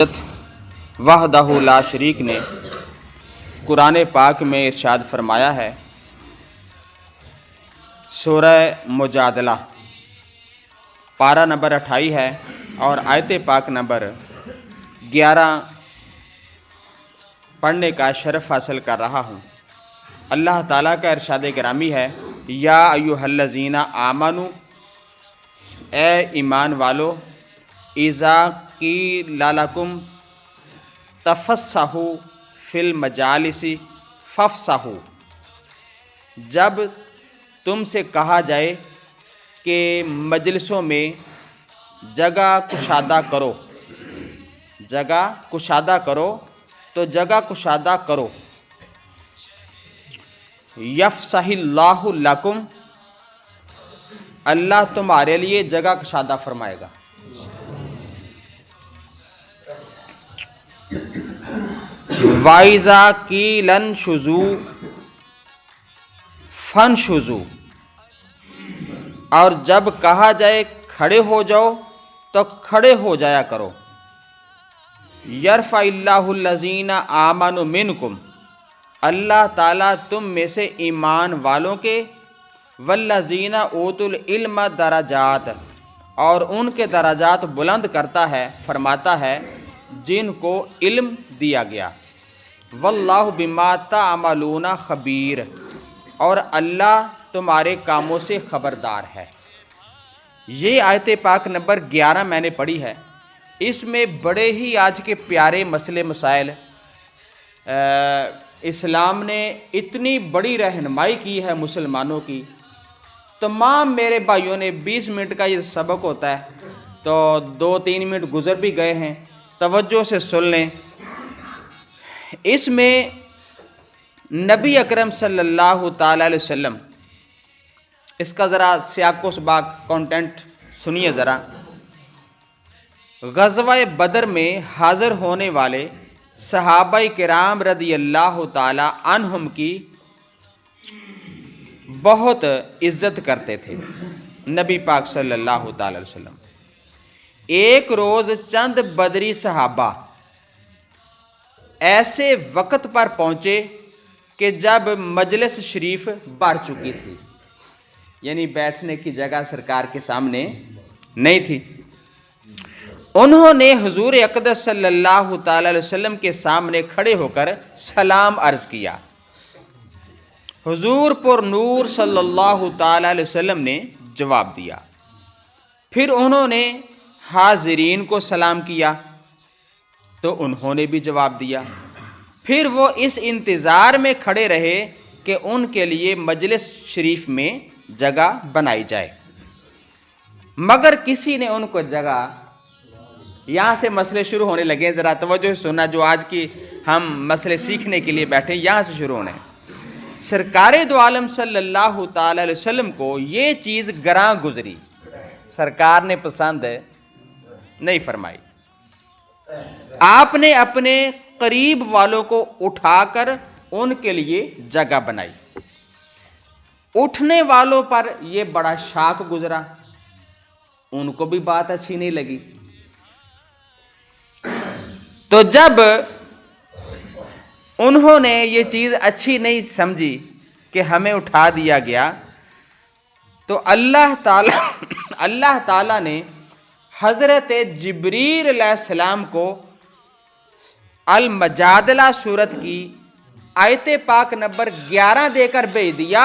وحدہ لا شریک نے قرآن پاک میں ارشاد فرمایا ہے، سورہ مجادلہ پارہ نمبر 28 ہے اور آیت پاک نمبر 11 پڑھنے کا شرف حاصل کر رہا ہوں۔ اللہ تعالیٰ کا ارشاد گرامی ہے، یا ایھا الذین آمنوا، اے ایمان والو، اذا قیل لکم تفسحوا فی المجالس فافسحوا، جب تم سے کہا جائے کہ مجلسوں میں جگہ کشادہ کرو، جگہ کشادہ کرو تو جگہ کشادہ کرو۔ یفسح اللہ لکم، اللہ تمہارے لیے جگہ کشادہ فرمائے گا۔ وَإِذَا قِيلَ انشُزُوا فَانشُزُوا، اور جب کہا جائے کھڑے ہو جاؤ تو کھڑے ہو جایا کرو۔ یرفع اللہ الذین آمنوا منکم، اللہ تعالیٰ تم میں سے ایمان والوں کے، والذین اوتوا العلم درجات، اور ان کے درجات بلند کرتا ہے، فرماتا ہے جن کو علم دیا گیا۔ واللہ بما تعملون خبیر، اور اللہ تمہارے کاموں سے خبردار ہے۔ یہ آیت پاک نمبر 11 میں نے پڑھی ہے۔ اس میں بڑے ہی آج کے پیارے مسئلے مسائل اسلام نے اتنی بڑی رہنمائی کی ہے مسلمانوں کی۔ تمام میرے بھائیوں نے 20 منٹ کا یہ سبق ہوتا ہے تو 2-3 منٹ گزر بھی گئے ہیں، توجہ سے سن لیں۔ اس میں نبی اکرم صلی اللہ تعالی علیہ وسلم، اس کا ذرا سیاق و سباق کانٹینٹ سنیے ذرا۔ غزوہ بدر میں حاضر ہونے والے صحابہ کرام رضی اللہ تعالی عنہم کی بہت عزت کرتے تھے نبی پاک صلی اللہ تعالی علیہ وسلم۔ ایک روز چند بدری صحابہ ایسے وقت پر پہنچے کہ جب مجلس شریف بھر چکی تھی، یعنی بیٹھنے کی جگہ سرکار کے سامنے نہیں تھی۔ انہوں نے حضور اقدس صلی اللہ تعالی علیہ وسلم کے سامنے کھڑے ہو کر سلام عرض کیا۔ حضور پر نور صلی اللہ تعالی علیہ وسلم نے جواب دیا۔ پھر انہوں نے حاضرین کو سلام کیا تو انہوں نے بھی جواب دیا۔ پھر وہ اس انتظار میں کھڑے رہے کہ ان کے لیے مجلس شریف میں جگہ بنائی جائے، مگر کسی نے ان کو جگہ، یہاں سے مسئلے شروع ہونے لگے، ذرا توجہ سے سننا، جو آج کی ہم مسئلے سیکھنے کے لیے بیٹھے یہاں سے شروع ہونے۔ سرکار دو عالم صلی اللہ تعالی علیہ وسلم کو یہ چیز گراں گزری، سرکار نے پسند نہیں فرمائی۔ آپ نے اپنے قریب والوں کو اٹھا کر ان کے لیے جگہ بنائی۔ اٹھنے والوں پر یہ بڑا شاک گزرا، ان کو بھی بات اچھی نہیں لگی۔ تو جب انہوں نے یہ چیز اچھی نہیں سمجھی کہ ہمیں اٹھا دیا گیا، تو اللہ تعالیٰ نے حضرت جبریل علیہ السلام کو المجادلہ سورت کی آیت پاک نمبر 11 دے کر بھیج دیا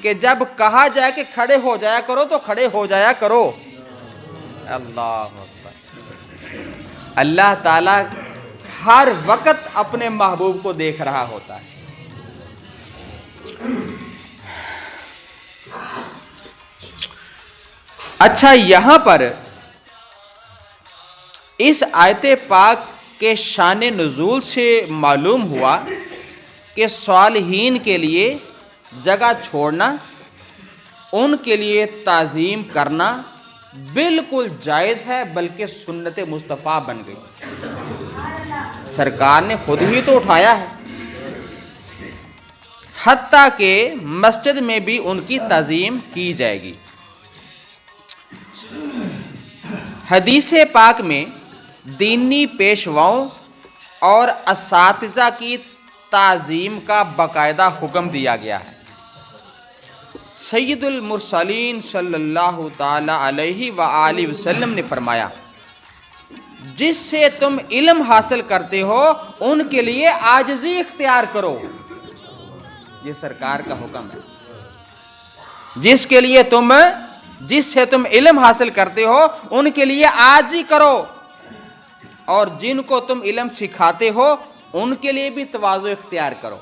کہ جب کہا جائے کہ کھڑے ہو جایا کرو تو کھڑے ہو جایا کرو۔ اللہ اکبر۔ اللہ تعالیٰ ہر وقت اپنے محبوب کو دیکھ رہا ہوتا ہے۔ اچھا، یہاں پر اس آیت پاک کے شان نزول سے معلوم ہوا کہ صالحین کے لیے جگہ چھوڑنا، ان کے لیے تعظیم کرنا بالکل جائز ہے، بلکہ سنت مصطفیٰ بن گئی۔ سرکار نے خود ہی تو اٹھایا ہے، حتیٰ کہ مسجد میں بھی ان کی تعظیم کی جائے گی۔ حدیث پاک میں دینی پیشواؤں اور اساتذہ کی تعظیم کا باقاعدہ حکم دیا گیا ہے۔ سید المرسلین صلی اللہ تعالی علیہ وآلہ وسلم نے فرمایا، جس سے تم علم حاصل کرتے ہو ان کے لیے عاجزی اختیار کرو۔ یہ سرکار کا حکم ہے۔ جس سے تم علم حاصل کرتے ہو ان کے لیے عاجزی کرو، اور جن کو تم علم سکھاتے ہو ان کے لیے بھی تواضع اختیار کرو۔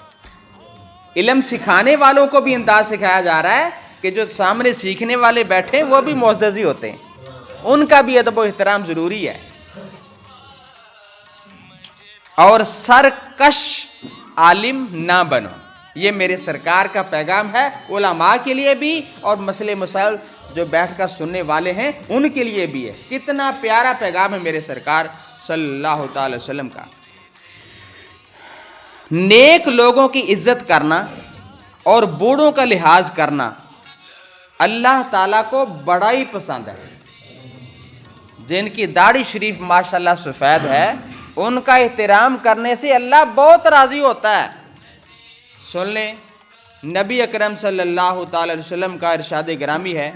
علم سکھانے والوں کو بھی انداز سکھایا جا رہا ہے کہ جو سامنے سیکھنے والے بیٹھے وہ بھی معزز ہی ہوتے ہیں، ان کا بھی ادب و احترام ضروری ہے۔ اور سرکش عالم نہ بنو، یہ میرے سرکار کا پیغام ہے، علماء کے لیے بھی اور مسئلے مسائل جو بیٹھ کر سننے والے ہیں ان کے لیے بھی ہے۔ کتنا پیارا پیغام ہے میرے سرکار صلی اللہ تعالی وسلم کا۔ نیک لوگوں کی عزت کرنا اور بوڑھوں کا لحاظ کرنا اللہ تعالیٰ کو بڑا ہی پسند ہے۔ جن کی داڑھی شریف ماشاءاللہ سفید ہے ان کا احترام کرنے سے اللہ بہت راضی ہوتا ہے۔ سن لیں، نبی اکرم صلی اللہ تعالی وسلم کا ارشاد گرامی ہے،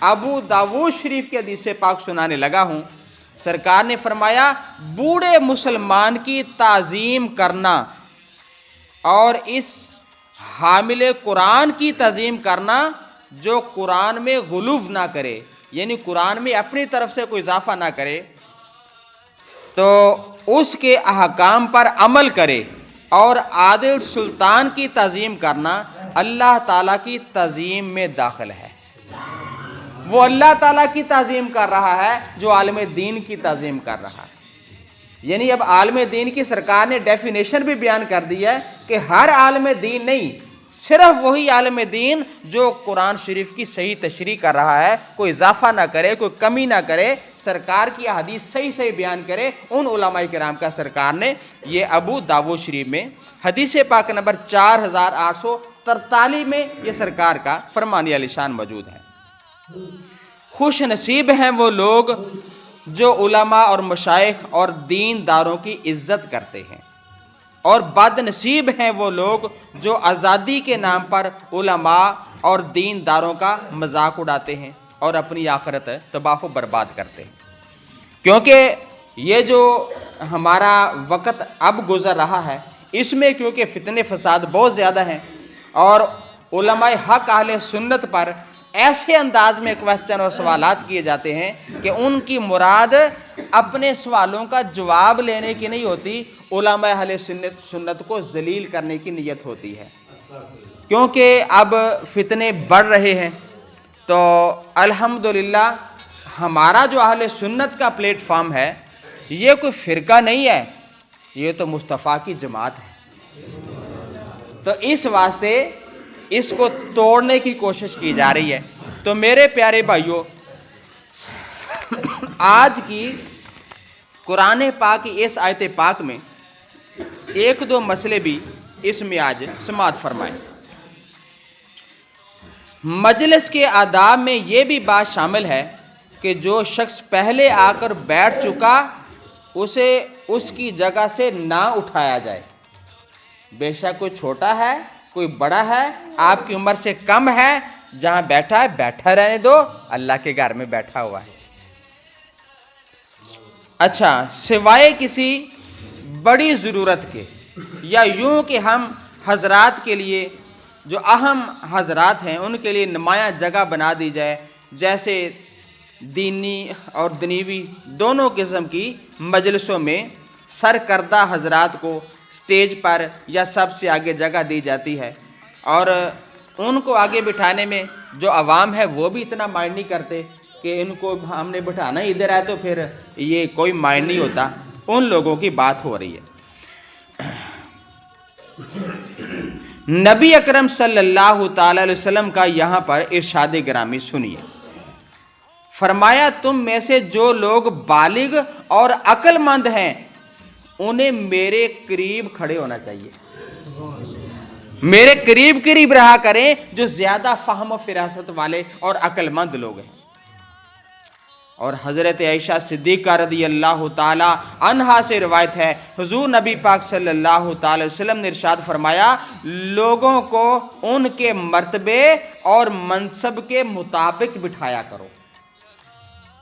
ابو داؤد شریف کی حدیث پاک سنانے لگا ہوں، سرکار نے فرمایا، بوڑھے مسلمان کی تعظیم کرنا اور اس حامل قرآن کی تعظیم کرنا جو قرآن میں غلو نہ کرے، یعنی قرآن میں اپنی طرف سے کوئی اضافہ نہ کرے، تو اس کے احکام پر عمل کرے، اور عادل سلطان کی تعظیم کرنا اللہ تعالیٰ کی تعظیم میں داخل ہے۔ وہ اللہ تعالیٰ کی تعظیم کر رہا ہے جو عالم دین کی تعظیم کر رہا ہے۔ یعنی اب عالم دین کی سرکار نے ڈیفینیشن بھی بیان کر دی ہے کہ ہر عالم دین نہیں، صرف وہی عالم دین جو قرآن شریف کی صحیح تشریح کر رہا ہے، کوئی اضافہ نہ کرے، کوئی کمی نہ کرے، سرکار کی حدیث صحیح بیان کرے، ان علماء کرام کا سرکار نے یہ ابو داؤد شریف میں حدیث پاک نمبر 4843 میں یہ سرکار کا فرمان عالی شان موجود ہے۔ خوش نصیب ہیں وہ لوگ جو علماء اور مشائخ اور دین داروں کی عزت کرتے ہیں، اور بد نصیب ہیں وہ لوگ جو آزادی کے نام پر علماء اور دین داروں کا مذاق اڑاتے ہیں اور اپنی آخرت تباہ و برباد کرتے ہیں۔ کیونکہ یہ جو ہمارا وقت اب گزر رہا ہے اس میں کیونکہ فتنے فساد بہت زیادہ ہیں، اور علماء حق اہل سنت پر ایسے انداز میں کوسچن اور سوالات کیے جاتے ہیں کہ ان کی مراد اپنے سوالوں کا جواب لینے کی نہیں ہوتی، علماء اہل سنت کو ذلیل کرنے کی نیت ہوتی ہے۔ کیونکہ اب فتنے بڑھ رہے ہیں تو الحمدللہ ہمارا جو اہل سنت کا پلیٹ فارم ہے یہ کوئی فرقہ نہیں ہے، یہ تو مصطفیٰ کی جماعت ہے۔ تو اس واسطے اس کو توڑنے کی کوشش کی جا رہی ہے۔ تو میرے پیارے بھائیوں، آج کی قرآن پاک کی اس آیت پاک میں ایک دو مسئلے بھی اس میں آج سماعت فرمائیں۔ مجلس کے آداب میں یہ بھی بات شامل ہے کہ جو شخص پہلے آ کر بیٹھ چکا اسے اس کی جگہ سے نہ اٹھایا جائے، بے شک کوئی چھوٹا ہے کوئی بڑا ہے، آپ کی عمر سے کم ہے، جہاں بیٹھا ہے بیٹھا رہنے دو، اللہ کے گھر میں بیٹھا ہوا ہے۔ اچھا، سوائے کسی بڑی ضرورت کے، یا یوں کہ ہم حضرات کے لیے جو اہم حضرات ہیں ان کے لیے نمایاں جگہ بنا دی جائے، جیسے دینی اور دنیوی دونوں قسم کی مجلسوں میں سرکردہ حضرات کو سٹیج پر یا سب سے آگے جگہ دی جاتی ہے، اور ان کو آگے بٹھانے میں جو عوام ہے وہ بھی اتنا مائنڈ نہیں کرتے کہ ان کو ہم نے بٹھانا ادھر ہے تو پھر یہ کوئی مائنڈ نہیں ہوتا، ان لوگوں کی بات ہو رہی ہے۔ نبی اکرم صلی اللہ تعالی علیہ وسلم کا یہاں پر ارشاد گرامی سنیے، فرمایا تم میں سے جو لوگ بالغ اور عقل مند ہیں انہیں میرے قریب کھڑے ہونا چاہیے، میرے قریب رہا کریں جو زیادہ فہم و فراست والے اور عقل مند لوگ ہیں۔ اور حضرت عائشہ صدیقہ رضی اللہ تعالی عنہا سے روایت ہے، حضور نبی پاک صلی اللہ تعالی وسلم نے ارشاد فرمایا، لوگوں کو ان کے مرتبے اور منصب کے مطابق بٹھایا کرو،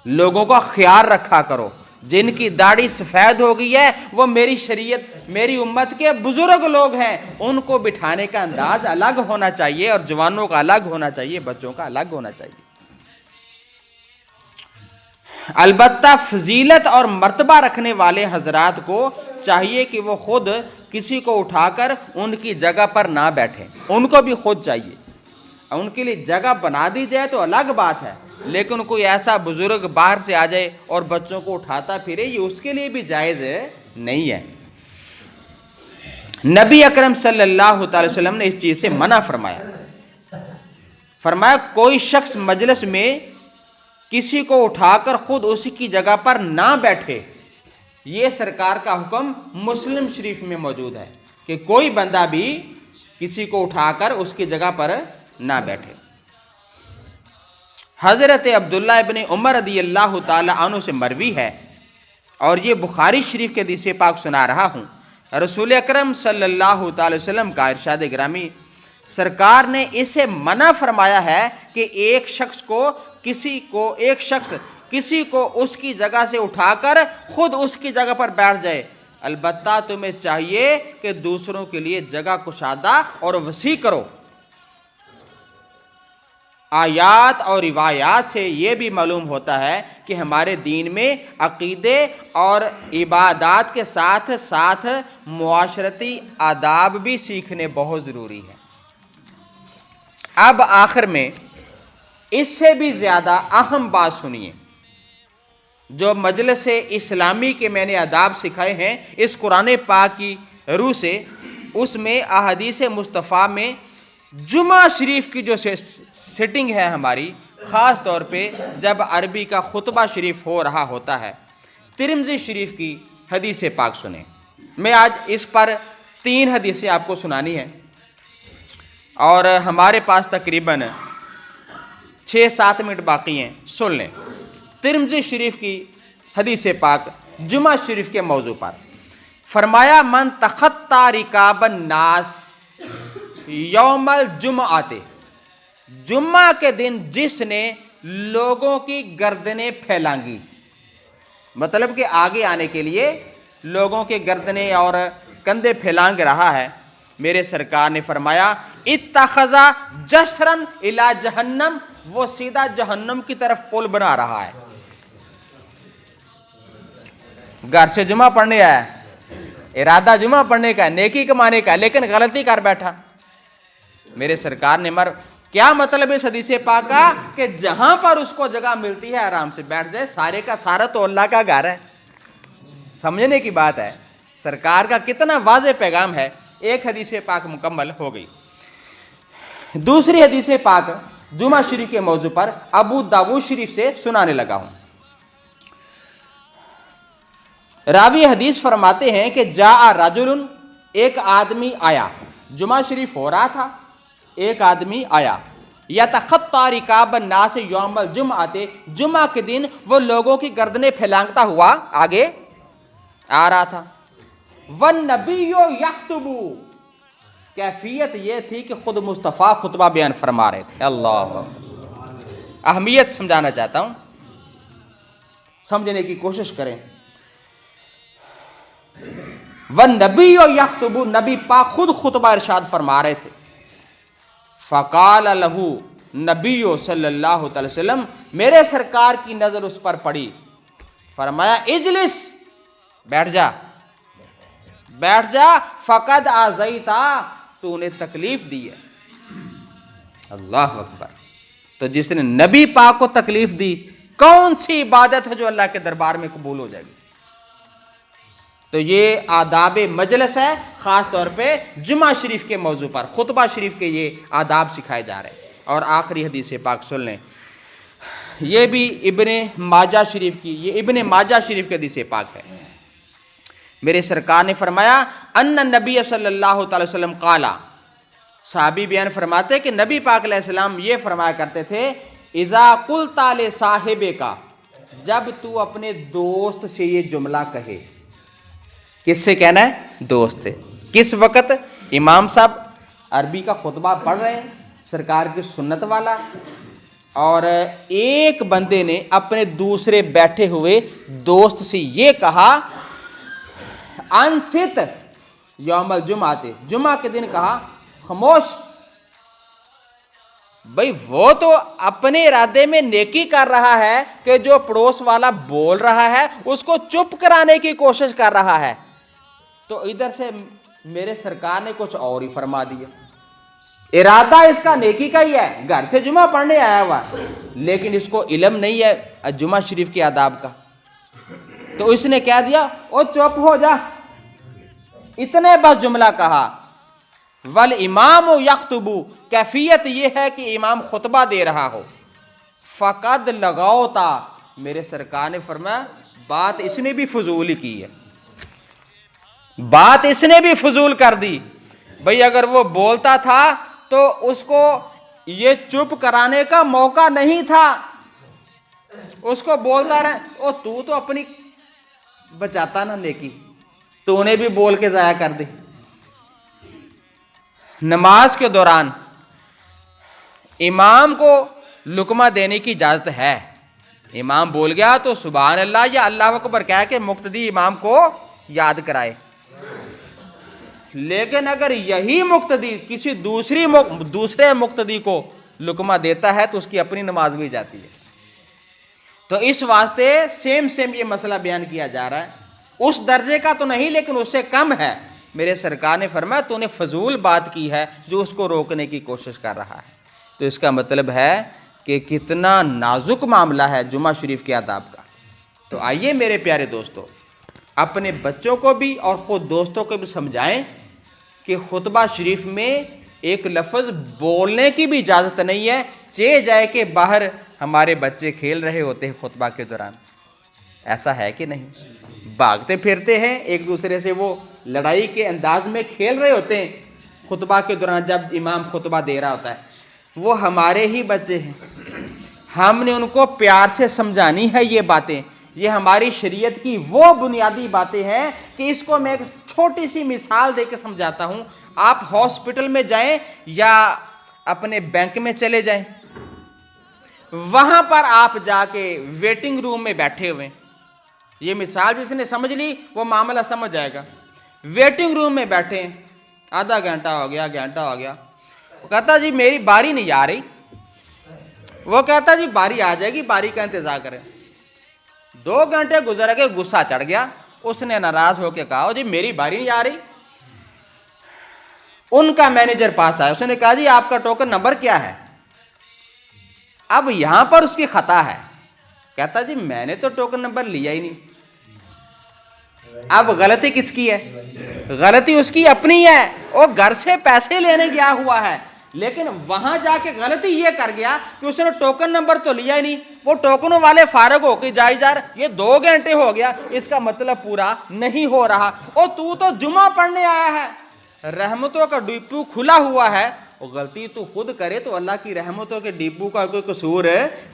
لوگوں کا خیال رکھا کرو، جن کی داڑھی سفید ہو گئی ہے وہ میری شریعت، میری امت کے بزرگ لوگ ہیں، ان کو بٹھانے کا انداز الگ ہونا چاہیے، اور جوانوں کا الگ ہونا چاہیے، بچوں کا الگ ہونا چاہیے۔ البتہ فضیلت اور مرتبہ رکھنے والے حضرات کو چاہیے کہ وہ خود کسی کو اٹھا کر ان کی جگہ پر نہ بیٹھیں، ان کو بھی خود چاہیے، ان کے لیے جگہ بنا دی جائے تو الگ بات ہے، لیکن کوئی ایسا بزرگ باہر سے آ جائے اور بچوں کو اٹھاتا پھرے، یہ اس کے لیے بھی جائز نہیں ہے۔ نبی اکرم صلی اللہ تعالی وسلم نے اس چیز سے منع فرمایا کوئی شخص مجلس میں کسی کو اٹھا کر خود اسی کی جگہ پر نہ بیٹھے، یہ سرکار کا حکم مسلم شریف میں موجود ہے کہ کوئی بندہ بھی کسی کو اٹھا کر اس کی جگہ پر نہ بیٹھے۔ حضرت عبداللہ ابن عمر رضی اللہ تعالی عنہ سے مروی ہے، اور یہ بخاری شریف کے حدیث پاک سنا رہا ہوں، رسول اکرم صلی اللہ تعالی وسلم کا ارشاد گرامی، سرکار نے اسے منع فرمایا ہے کہ ایک شخص کسی کو اس کی جگہ سے اٹھا کر خود اس کی جگہ پر بیٹھ جائے، البتہ تمہیں چاہیے کہ دوسروں کے لیے جگہ کشادہ اور وسیع کرو۔ آیات اور روایات سے یہ بھی معلوم ہوتا ہے کہ ہمارے دین میں عقیدے اور عبادات کے ساتھ ساتھ معاشرتی آداب بھی سیکھنے بہت ضروری ہے۔ اب آخر میں اس سے بھی زیادہ اہم بات سنیے، جو مجلس اسلامی کے میں نے آداب سکھائے ہیں اس قرآن پاک کی روح سے، اس میں احادیث مصطفیٰ میں جمعہ شریف کی جو سیٹنگ ہے ہماری، خاص طور پہ جب عربی کا خطبہ شریف ہو رہا ہوتا ہے، ترمذی شریف کی حدیث پاک سنیں۔ میں آج اس پر 3 حدیثیں آپ کو سنانی ہیں، اور ہمارے پاس تقریباً 6-7 منٹ باقی ہیں، سن لیں۔ ترمذی شریف کی حدیث پاک جمعہ شریف کے موضوع پر فرمایا، من تخطی رکاب الناس یوم الجمعۃ، جمعہ کے دن جس نے لوگوں کی گردنیں پھیلانگی، مطلب کہ آگے آنے کے لیے لوگوں کی گردنیں اور کندھے پھیلانگ رہا ہے، میرے سرکار نے فرمایا اتخذ جسرا الی جہنم، وہ سیدھا جہنم کی طرف پل بنا رہا ہے۔ گھر سے جمعہ پڑھنے آیا، ارادہ جمعہ پڑھنے کا، نیکی کمانے کا، لیکن غلطی کر بیٹھا، میرے سرکار نے کیا مطلب اس حدیث پاک کا کہ جہاں پر اس کو جگہ ملتی ہے آرام سے بیٹھ جائے، سارے کا سارا تو اللہ کا گھر ہے۔ سمجھنے کی بات ہے، سرکار کا کتنا واضح پیغام ہے۔ ایک حدیث پاک مکمل ہو گئی۔ دوسری حدیث پاک جمعہ شریف کے موضوع پر ابو داؤد شریف سے سنانے لگا ہوں۔ راوی حدیث فرماتے ہیں کہ جاء رجل، ایک آدمی آیا، جمعہ شریف ہو رہا تھا، ایک آدمی آیا، یتخطی رکاب الناس یوم الجمعۃ، جمعہ کے دن وہ لوگوں کی گردنیں پھیلانگتا ہوا آگے آ رہا تھا۔ والنبی یخطب، کیفیت یہ تھی کہ خود مصطفیٰ خطبہ بیان فرما رہے تھے۔ اللہ، اہمیت سمجھانا چاہتا ہوں، سمجھنے کی کوشش کریں۔ والنبی یخطب، نبی پاک خود خطبہ ارشاد فرما رہے تھے۔ فقال لہ، نبی صلی اللہ علیہ وسلم، میرے سرکار کی نظر اس پر پڑی، فرمایا اجلس، بیٹھ جا بیٹھ جا، فقد آذیتا، تو نے تکلیف دی ہے۔ اللہ اکبر۔ تو جس نے نبی پاک کو تکلیف دی، کون سی عبادت ہے جو اللہ کے دربار میں قبول ہو جائے گی؟ تو یہ آداب مجلس ہے، خاص طور پہ جمعہ شریف کے موضوع پر خطبہ شریف کے یہ آداب سکھائے جا رہے ہیں۔ اور آخری حدیث پاک سن لیں، یہ بھی ابن ماجہ شریف کی، یہ ابن ماجہ شریف کے حدیث پاک ہے۔ میرے سرکار نے فرمایا ان نبی صلی اللہ تعالی وسلم قال، صحابی بیان فرماتے کہ نبی پاک علیہ السلام یہ فرمایا کرتے تھے، اذا قلت لصاحبک، جب تو اپنے دوست سے یہ جملہ کہے. کس سے کہنا ہے؟ دوست سے. کس وقت؟ امام صاحب عربی کا خطبہ پڑھ رہے ہیں سرکار کی سنت والا, اور ایک بندے نے اپنے دوسرے بیٹھے ہوئے دوست سے یہ کہا انصت یوم الجمعہ, جمعہ کے دن کہا خاموش. بھئی وہ تو اپنے ارادے میں نیکی کر رہا ہے کہ جو پڑوس والا بول رہا ہے اس کو چپ کرانے کی کوشش کر رہا ہے, تو ادھر سے میرے سرکار نے کچھ اور ہی فرما دیا. ارادہ اس کا نیکی کا ہی ہے, گھر سے جمعہ پڑھنے آیا ہوا, لیکن اس کو علم نہیں ہے جمعہ شریف کے آداب کا, تو اس نے کہہ دیا او چپ ہو جا. اتنے بس جملہ کہا. والامام یخطب, کیفیت یہ ہے کہ امام خطبہ دے رہا ہو. فقد لغوتا, میرے سرکار نے فرمایا بات اس نے بھی فضول ہی کی ہے, بات اس نے بھی فضول کر دی. بھئی اگر وہ بولتا تھا تو اس کو یہ چپ کرانے کا موقع نہیں تھا, اس کو بولتا رہے او تو اپنی بچاتا نا نیکی, تو نے بھی بول کے ضائع کر دی. نماز کے دوران امام کو لقمہ دینے کی اجازت ہے. امام بول گیا تو سبحان اللہ یا اللہ اکبر کہہ کے مقتدی امام کو یاد کرائے. لیکن اگر یہی مقتدی کسی دوسرے مقتدی کو لقمہ دیتا ہے تو اس کی اپنی نماز بھی جاتی ہے. تو اس واسطے سیم یہ مسئلہ بیان کیا جا رہا ہے. اس درجے کا تو نہیں لیکن اس سے کم ہے. میرے سرکار نے فرمایا تو نے فضول بات کی ہے جو اس کو روکنے کی کوشش کر رہا ہے. تو اس کا مطلب ہے کہ کتنا نازک معاملہ ہے جمعہ شریف کے آداب کا. تو آئیے میرے پیارے دوستو, اپنے بچوں کو بھی اور خود دوستوں کو بھی سمجھائیں کہ خطبہ شریف میں ایک لفظ بولنے کی بھی اجازت نہیں ہے. چہ جائے کہ باہر ہمارے بچے کھیل رہے ہوتے ہیں خطبہ کے دوران, ایسا ہے کہ نہیں؟ بھاگتے پھرتے ہیں ایک دوسرے سے, وہ لڑائی کے انداز میں کھیل رہے ہوتے ہیں خطبہ کے دوران جب امام خطبہ دے رہا ہوتا ہے. وہ ہمارے ہی بچے ہیں, ہم نے ان کو پیار سے سمجھانی ہے یہ باتیں. یہ ہماری شریعت کی وہ بنیادی باتیں ہیں کہ اس کو میں ایک چھوٹی سی مثال دے کے سمجھاتا ہوں. آپ ہاسپٹل میں جائیں یا اپنے بینک میں چلے جائیں, وہاں پر آپ جا کے ویٹنگ روم میں بیٹھے ہوئے, یہ مثال جس نے سمجھ لی وہ معاملہ سمجھ جائے گا. ویٹنگ روم میں بیٹھے, آدھا گھنٹہ ہو گیا, گھنٹہ ہو گیا, وہ کہتا جی میری باری نہیں آ رہی. وہ کہتا جی باری آ جائے گی, باری کا انتظار کریں. 2 گھنٹے گزر گئے, غصہ چڑھ گیا, اس نے ناراض ہو کے کہا جی میری باری نہیں آ رہی. ان کا مینیجر پاس آیا, اس نے کہا جی آپ کا ٹوکن نمبر کیا ہے؟ اب یہاں پر اس کی خطا ہے. کہتا جی میں نے تو ٹوکن نمبر لیا ہی نہیں. اب غلطی کس کی ہے؟ غلطی اس کی اپنی ہے. وہ گھر سے پیسے لینے گیا ہوا ہے, لیکن وہاں جا کے غلطی یہ کر گیا کہ اس نے ٹوکن نمبر تو لیا ہی نہیں. وہ ٹوکنوں والے فارغ ہو کے جائی جا رہے, یہ 2 گھنٹے ہو گیا, اس کا مطلب پورا نہیں ہو رہا. اور تو جمعہ پڑھنے آیا ہے, رحمتوں کا ڈپو کھلا ہوا ہے, اور غلطی تو خود کرے تو اللہ کی رحمتوں کے ڈپو کا کوئی قصور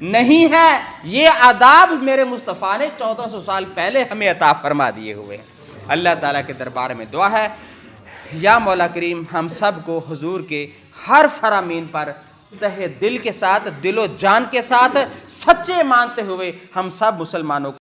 نہیں ہے. یہ آداب میرے مصطفیٰ نے 1400 سال پہلے ہمیں عطا فرما دیے ہوئے. اللہ تعالیٰ کے دربار میں دعا ہے یا مولا کریم ہم سب کو حضور کے ہر فرامین پر تہ دل کے ساتھ, دل و جان کے ساتھ سچے مانتے ہوئے ہم سب مسلمانوں کو